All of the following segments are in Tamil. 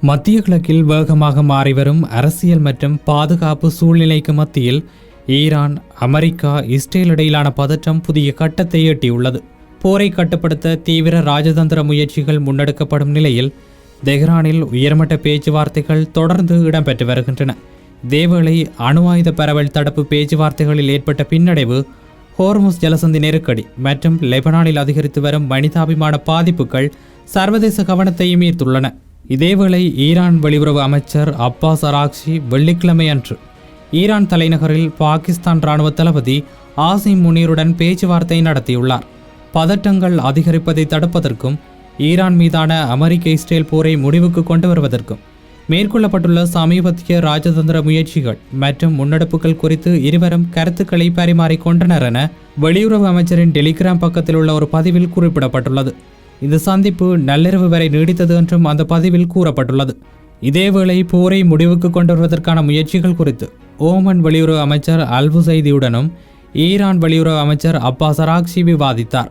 மத்திய கிழக்கில் வேகமாக மாறிவரும் அரசியல் மற்றும் பாதுகாப்பு சூழ்நிலைக்கு மத்தியில் ஈரான், அமெரிக்கா, இஸ்ரேல் இடையிலான பதற்றம் புதிய கட்டத்தை எட்டியுள்ளது. போரை கட்டுப்படுத்த தீவிர ராஜதந்திர முயற்சிகள் முன்னெடுக்கப்படும் நிலையில் தெஹ்ரானில் உயர்மட்ட பேச்சுவார்த்தைகள் தொடர்ந்து இடம்பெற்று வருகின்றன. இதேவேளை அணு ஆயுத பரவல் தடுப்பு பேச்சுவார்த்தைகளில் ஏற்பட்ட பின்னடைவு, ஹோர்முஸ் ஜலசந்தி நெருக்கடி மற்றும் லெபனானில் அதிகரித்து வரும் மனிதாபிமான பாதிப்புகள் சர்வதேச கவனத்தையும் ஈர்த்துள்ளன. இதேவேளை ஈரான் வெளியுறவு அமைச்சர் அப்பாஸ் அராக்சி வெள்ளிக்கிழமை அன்று ஈரான் தலைநகரில் பாகிஸ்தான் இராணுவ தளபதி ஆசிம் முனீருடன் பேச்சுவார்த்தை நடத்தியுள்ளார். பதட்டங்கள் அதிகரிப்பதை தடுப்பதற்கும் ஈரான் மீதான அமெரிக்க இஸ்ரேல் போரை முடிவுக்கு கொண்டு வருவதற்கும் மேற்கொள்ளப்பட்டுள்ள சமீபத்திய ராஜதந்திர முயற்சிகள் மற்றும் முன்னெடுப்புகள் குறித்து இருவரும் கருத்துக்களை பரிமாறிக்கொண்டனர் என வெளியுறவு அமைச்சரின் டெலிகிராம் பக்கத்தில் உள்ள ஒரு பதிவில் குறிப்பிடப்பட்டுள்ளது. இந்த சந்திப்பு நள்ளிரவு வரை நீடித்தது என்றும் அந்த பதிவில் கூறப்பட்டுள்ளது. இதேவேளை போரை முடிவுக்கு கொண்டு வருவதற்கான முயற்சிகள் குறித்து ஓமன் வெளியுறவு அமைச்சர் அல்புசைதியுடனும் ஈரான் வெளியுறவு அமைச்சர் அப்பாஸ் அராக்சி விவாதித்தார்.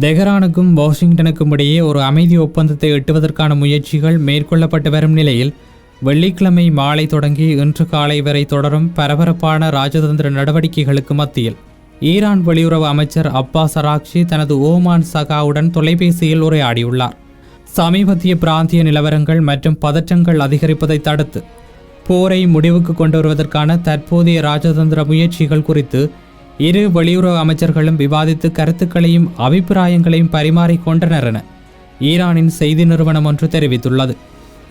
தெஹ்ரானுக்கும் வாஷிங்டனுக்கும் இடையே ஒரு அமைதி ஒப்பந்தத்தை எட்டுவதற்கான முயற்சிகள் மேற்கொள்ளப்பட்டு வரும் நிலையில் வெள்ளிக்கிழமை மாலை தொடங்கி இன்று காலை வரை தொடரும் பரபரப்பான ராஜதந்திர நடவடிக்கைகளுக்கு மத்தியில் ஈரான் வெளியுறவு அமைச்சர் அப்பாஸ் அராக்சி தனது ஓமான் சகாவுடன் தொலைபேசியில் உரையாடியுள்ளார். சமீபத்திய பிராந்திய நிலவரங்கள் மற்றும் பதற்றங்கள் அதிகரிப்பதை தடுத்து போரை முடிவுக்கு கொண்டு வருவதற்கான தற்போதைய ராஜதந்திர முயற்சிகள் குறித்து இரு வெளியுறவு அமைச்சர்களும் விவாதித்து கருத்துக்களையும் அபிப்பிராயங்களையும் பரிமாறிக்கொண்டனர் என ஈரானின் செய்தி நிறுவனம் ஒன்று தெரிவித்துள்ளது.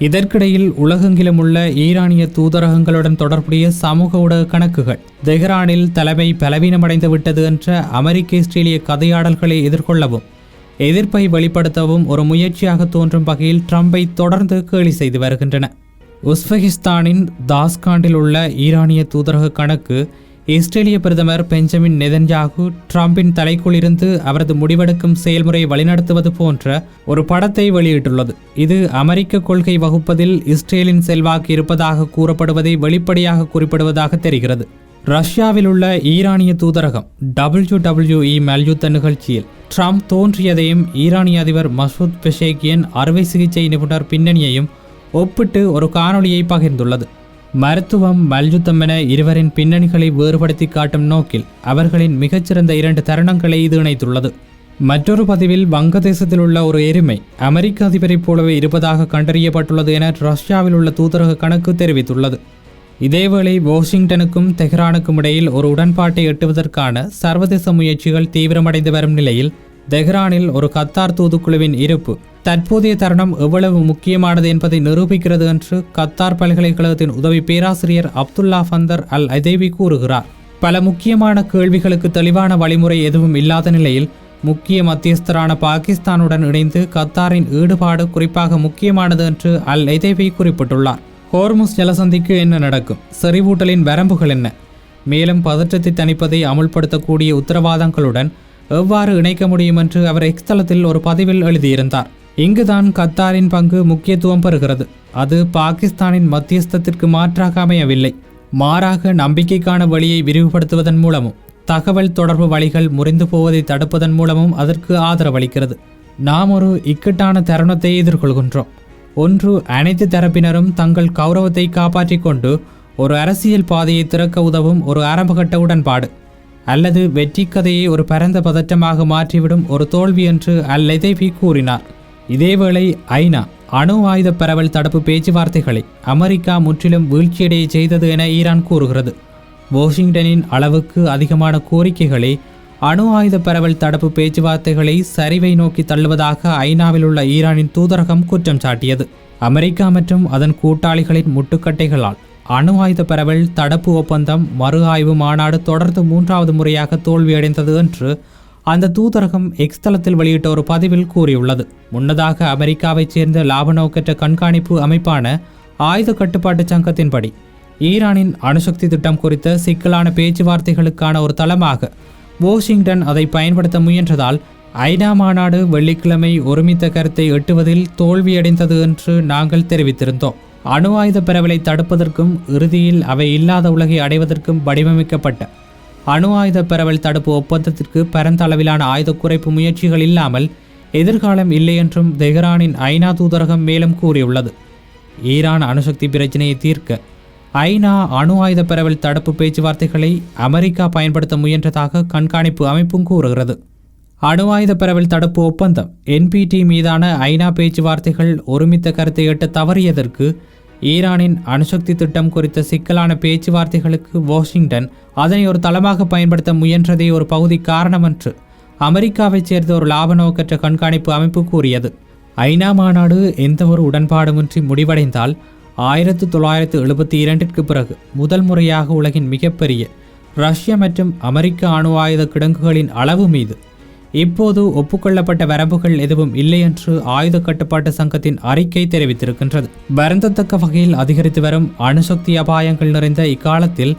இதற்கிடையில் உலகெங்கிலும் உள்ள ஈரானிய தூதரகங்களுடன் தொடர்புடைய சமூக ஊடக கணக்குகள் தெஹ்ரானில் தலைமை பலவீனமடைந்து விட்டது என்ற அமெரிக்க இஸ்ரேலிய கதையாடல்களை எதிர்கொள்ளவும் எதிர்ப்பை வெளிப்படுத்தவும் ஒரு முயற்சியாக தோன்றும் வகையில் ட்ரம்பை தொடர்ந்து கேலி செய்து வருகின்றன. உஸ்பெகிஸ்தானின் தாஸ்காண்டில் உள்ள ஈரானிய தூதரக கணக்கு இஸ்ரேலிய பிரதமர் பெஞ்சமின் நெதன்யாகு ட்ரம்பின் தலைக்குள் இருந்து அவரது முடிவெடுக்கும் செயல்முறையை வழிநடத்துவது போன்ற ஒரு படத்தை வெளியிட்டுள்ளது. இது அமெரிக்க கொள்கை வகுப்பதில் இஸ்ரேலின் செல்வாக்கு இருப்பதாக கூறப்படுவதை வெளிப்படையாக குறிப்பிடுவதாக தெரிகிறது. ரஷ்யாவில் உள்ள ஈரானிய தூதரகம் WWE மல்யுத்த நிகழ்ச்சியில் ட்ரம்ப் தோன்றியதையும் ஈரானிய அதிபர் மசூத் பெஷேகியன் அறுவை சிகிச்சை நிபுணர் பின்னணியையும் ஒப்பிட்டு ஒரு காணொலியை பகிர்ந்துள்ளது. மருத்துவம், மல்யுத்தம் என இருவரின் பின்னணிகளை வேறுபடுத்தி காட்டும் நோக்கில் அவர்களின் மிகச்சிறந்த 2 தருணங்களை இது இணைத்துள்ளது. மற்றொரு பதிவில் வங்கதேசத்தில் உள்ள ஒரு எருமை அமெரிக்க அதிபரைப் போலவே இருப்பதாக கண்டறியப்பட்டுள்ளது என ரஷ்யாவில் உள்ள தூதரக கணக்கு தெரிவித்துள்ளது. இதேவேளை வாஷிங்டனுக்கும் தெஹ்ரானுக்கும் இடையில் ஒரு உடன்பாட்டை எட்டுவதற்கான சர்வதேச முயற்சிகள் தீவிரமடைந்து வரும் நிலையில் தெஹ்ரானில் ஒரு கத்தார் தூதுக்குழுவின் இருப்பு தற்போதைய தருணம் எவ்வளவு முக்கியமானது என்பதை நிரூபிக்கிறது என்று கத்தார் பல்கலைக்கழகத்தின் உதவி பேராசிரியர் அப்துல்லா ஃபந்தர் அல் அதேவி கூறுகிறார். பல முக்கியமான கேள்விகளுக்கு தெளிவான வழிமுறை எதுவும் இல்லாத நிலையில் முக்கிய மத்தியஸ்தரான பாகிஸ்தானுடன் இணைந்து கத்தாரின் ஈடுபாடு குறிப்பாக முக்கியமானது என்று அல் அதேவி குறிப்பிட்டுள்ளார். ஹோர்முஸ் ஜலசந்திக்கு என்ன நடக்கும்? செறிவூட்டலின் வரம்புகள் என்ன? மேலும் பதற்றத்தை தணிப்பதை அமுல்படுத்தக்கூடிய உத்தரவாதங்களுடன் எவ்வாறு இணைக்க முடியும் என்று அவர் எக்ஸ் தளத்தில் ஒரு பதிவில் எழுதியிருந்தார். இங்குதான் கத்தாரின் பங்கு முக்கியத்துவம் பெறுகிறது. அது பாகிஸ்தானின் மத்தியஸ்தத்திற்கு மாற்றாக அமையவில்லை. மாறாக நம்பிக்கைக்கான வழியை விரிவுபடுத்துவதன் மூலமும் தகவல் தொடர்பு வழிகள் முறிந்து போவதை தடுப்பதன் மூலமும் அதற்கு ஆதரவளிக்கிறது. நாம் ஒரு இக்கட்டான தருணத்தை எதிர்கொள்கின்றோம். ஒன்று, அனைத்து தரப்பினரும் தங்கள் கௌரவத்தை காப்பாற்றிக் கொண்டு ஒரு அரசியல் பாதையை திறக்க உதவும் ஒரு ஆரம்பகட்ட உடன்பாடு, அல்லது வெற்றி கதையை ஒரு பரந்த பதற்றமாக மாற்றிவிடும் ஒரு தோல்வி என்று அல் அதேவி கூறினார். இதேவேளை ஐநா அணு ஆயுத பரவல் தடுப்பு பேச்சுவார்த்தைகளை அமெரிக்கா முற்றிலும் வீழ்ச்சியடைய செய்தது என ஈரான் கூறுகிறது. வாஷிங்டனின் அளவுக்கு அதிகமான கோரிக்கைகளை அணு ஆயுத பரவல் தடுப்பு பேச்சுவார்த்தைகளை சரிவை நோக்கி தள்ளுவதாக ஐநாவில் உள்ள ஈரானின் தூதரகம் குற்றம் சாட்டியது. அமெரிக்கா மற்றும் அதன் கூட்டாளிகளின் முட்டுக்கட்டைகளால் அணு ஆயுத பரவல் தடுப்பு ஒப்பந்தம் மறு ஆய்வு மாநாடு தொடர்ந்து 3வது முறையாக தோல்வியடைந்தது என்று அந்த தூதரகம் எக்ஸ் தளத்தில் வெளியிட்ட ஒரு பதிவில் கூறியுள்ளது. முன்னதாக அமெரிக்காவைச் சேர்ந்த லாப நோக்கற்ற கண்காணிப்பு அமைப்பான ஆயுத கட்டுப்பாட்டு சங்கத்தின்படி ஈரானின் அணுசக்தி திட்டம் குறித்த சிக்கலான பேச்சுவார்த்தைகளுக்கான ஒரு தளமாக வாஷிங்டன் அதை பயன்படுத்த முயன்றதால் ஐநா மாநாடு வெள்ளிக்கிழமை ஒருமித்த கருத்தை எட்டுவதில் தோல்வியடைந்தது என்று நாங்கள் தெரிவித்திருந்தோம். அணு ஆயுத பரவலை தடுப்பதற்கும் இறுதியில் அவை இல்லாத உலகை அடைவதற்கும் வடிவமைக்கப்பட்ட அணு ஆயுத பரவல் தடுப்பு ஒப்பந்தத்திற்கு பரந்த அளவிலான ஆயுத குறைப்பு முயற்சிகள் இல்லாமல் எதிர்காலம் இல்லை என்றும் தெஹ்ரானின் ஐநா தூதரகம் மேலும் கூறியுள்ளது. ஈரான் அணுசக்தி பிரச்சினையை தீர்க்க ஐநா அணு ஆயுத பரவல் தடுப்பு பேச்சுவார்த்தைகளை அமெரிக்கா பயன்படுத்த முயன்றதாக கண்காணிப்பு அமைப்பும் கூறுகிறது. அணு ஆயுத பரவல் தடுப்பு ஒப்பந்தம் NPT மீதான ஐநா பேச்சுவார்த்தைகள் ஒருமித்த கருத்தை எட்ட தவறியதற்கு ஈரானின் அணுசக்தி திட்டம் குறித்த சிக்கலான பேச்சுவார்த்தைகளுக்கு வாஷிங்டன் அதனை ஒரு தளமாக பயன்படுத்த முயன்றதே ஒரு பகுதி காரணம் என்று அமெரிக்காவைச் சேர்ந்த ஒரு லாப நோக்கற்ற கண்காணிப்பு அமைப்பு கூறியது. ஐநா மாநாடு எந்தவொரு உடன்பாடுமின்றி முடிவடைந்தால் 1972 பிறகு முதல் முறையாக உலகின் மிகப்பெரிய ரஷ்ய மற்றும் அமெரிக்க அணு ஆயுத கிடங்குகளின் அளவு மீது இப்போது ஒப்புக்கொள்ளப்பட்ட வரம்புகள் எதுவும் இல்லை என்று ஆயுத கட்டுப்பாட்டு சங்கத்தின் அறிக்கை தெரிவித்திருக்கின்றது. வருந்தத்தக்க வகையில் அதிகரித்து வரும் அணுசக்தி அபாயங்கள் நிறைந்த இக்காலத்தில்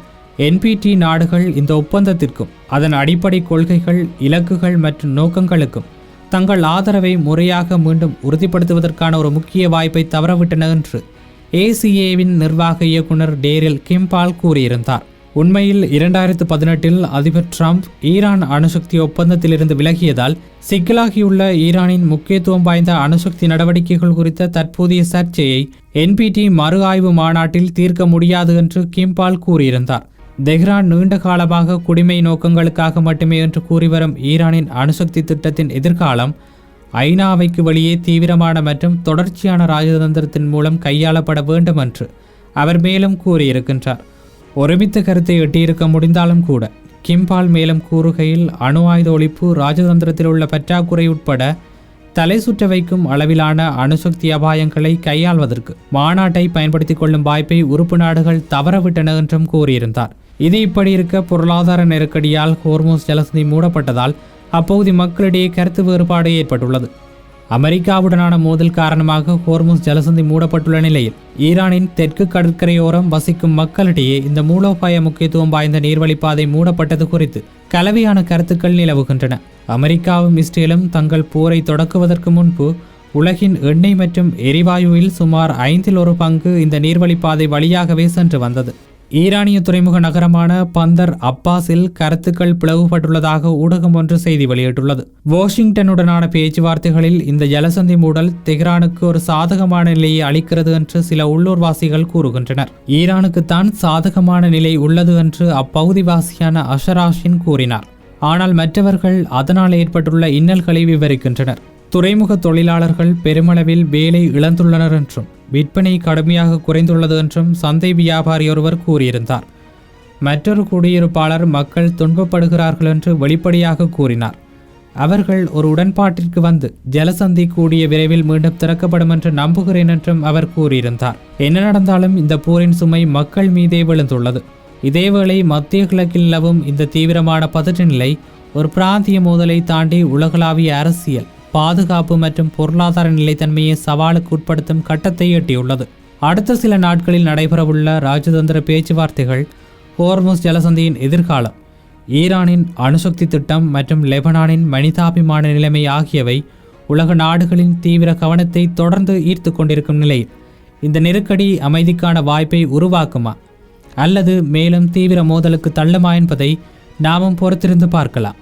NPT நாடுகள் இந்த ஒப்பந்தத்திற்கும் அதன் அடிப்படை கொள்கைகள், இலக்குகள் மற்றும் நோக்கங்களுக்கும் தங்கள் ஆதரவை முறையாக மீண்டும் உறுதிப்படுத்துவதற்கான ஒரு முக்கிய வாய்ப்பை தவறவிட்டன என்று ACAவின் நிர்வாக இயக்குனர் டேரில் கிம்பால் கூறியிருந்தார். உண்மையில் 2018 அதிபர் ட்ரம்ப் ஈரான் அணுசக்தி ஒப்பந்தத்திலிருந்து விலகியதால் சிக்கலாகியுள்ள ஈரானின் முக்கியத்துவம் வாய்ந்த அணுசக்தி நடவடிக்கைகள் குறித்த தற்போதைய சர்ச்சையை NPT மறு ஆய்வு மாநாட்டில் தீர்க்க முடியாது என்று கிம்பால் கூறியிருந்தார். தெஹ்ரான் நீண்ட காலமாக குடிமை நோக்கங்களுக்காக மட்டுமே என்று கூறிவரும் ஈரானின் அணுசக்தி திட்டத்தின் எதிர்காலம் ஐநாவைக்கு வெளியே தீவிரமான மற்றும் தொடர்ச்சியான ராஜதந்திரத்தின் மூலம் கையாளப்பட வேண்டும் என்று அவர் மேலும் கூறியிருக்கின்றார். ஒருமித்த கருத்தை எட்டியிருக்க முடிந்தாலும் கூட கிம்பால் மேலும் கூறுகையில் அணு ஆயுத ஒழிப்பு, ராஜதந்திரத்தில் உள்ள பற்றாக்குறை உட்பட தலை சுற்ற வைக்கும் அளவிலான அணுசக்தி அபாயங்களை கையாள்வதற்கு மாநாட்டை பயன்படுத்திக் கொள்ளும் வாய்ப்பை உறுப்பு நாடுகள் தவறவிட்டன என்றும் கூறியிருந்தார். இது இப்படி இருக்க, பொருளாதார நெருக்கடியால் ஹோர்முஸ் ஜலசந்தி மூடப்பட்டதால் அப்பகுதி மக்களிடையே கருத்து வேறுபாடு ஏற்பட்டுள்ளது. அமெரிக்காவுடனான மோதல் காரணமாக ஹோர்முஸ் ஜலசந்தி மூடப்பட்டுள்ள நிலையில் ஈரானின் தெற்கு கடற்கரையோரம் வசிக்கும் மக்களிடையே இந்த மூலோபாய முக்கியத்துவம் வாய்ந்த நீர்வழிப்பாதை மூடப்பட்டது குறித்து கலவையான கருத்துக்கள் நிலவுகின்றன. அமெரிக்காவும் இஸ்ரேலும் தங்கள் போரை தொடக்குவதற்கு முன்பு உலகின் எண்ணெய் மற்றும் எரிவாயுவில் சுமார் 1/5 பங்கு இந்த நீர்வழிப்பாதை வழியாகவே சென்று வந்தது. ஈரானிய துறைமுக நகரமான பந்தர் அப்பாஸில் கருத்துக்கள் பிளவுபட்டுள்ளதாக ஊடகம் ஒன்று செய்தி வெளியிட்டுள்ளது. வாஷிங்டனுடனான பேச்சுவார்த்தைகளில் இந்த ஜலசந்தி மூடல் தெஹ்ரானுக்கு ஒரு சாதகமான நிலையை அளிக்கிறது என்று சில உள்ளூர்வாசிகள் கூறுகின்றனர். ஈரானுக்குத்தான் சாதகமான நிலை உள்ளது என்று அப்பகுதிவாசியான அஷராஷின் கூறினார். ஆனால் மற்றவர்கள் அதனால் ஏற்பட்டுள்ள இன்னல்களை விவரிக்கின்றனர். துறைமுக தொழிலாளர்கள் பெருமளவில் வேலை இழந்துள்ளனர் என்றும் விற்பனை கடுமையாக குறைந்துள்ளது என்றும் சந்தை வியாபாரி ஒருவர் கூறியிருந்தார். மற்றொரு குடியிருப்பாளர் மக்கள் துன்பப்படுகிறார்கள் என்று வெளிப்படையாக கூறினார். அவர்கள் ஒரு உடன்பாட்டிற்கு வந்து ஜலசந்தி கூடிய விரைவில் மீண்டும் திறக்கப்படும் என்று நம்புகிறேன் என்றும் அவர் கூறியிருந்தார். என்ன நடந்தாலும் இந்த போரின் சுமை மக்கள் மீதே விழுந்துள்ளது. இதேவேளை மத்திய கிழக்கில் நிலவும் இந்த தீவிரமான பதற்ற நிலை ஒரு பிராந்திய மோதலை தாண்டி உலகளாவிய அரசியல், பாதுகாப்பு மற்றும் பொருளாதார நிலைத்தன்மையை சவாலுக்கு உட்படுத்தும் கட்டத்தை எட்டியுள்ளது. அடுத்த சில நாட்களில் நடைபெறவுள்ள ராஜதந்திர பேச்சுவார்த்தைகள், ஹோர்முஸ் ஜலசந்தியின் எதிர்காலம், ஈரானின் அணுசக்தி திட்டம் மற்றும் லெபனானின் மனிதாபிமான நிலைமை ஆகியவை உலக நாடுகளின் தீவிர கவனத்தை தொடர்ந்து ஈர்த்து கொண்டிருக்கும் நிலையில் இந்த நெருக்கடி அமைதிக்கான வாய்ப்பை உருவாக்குமா அல்லது மேலும் தீவிர மோதலுக்கு தள்ளுமா என்பதை நாமும் பொறுத்திருந்து பார்க்கலாம்.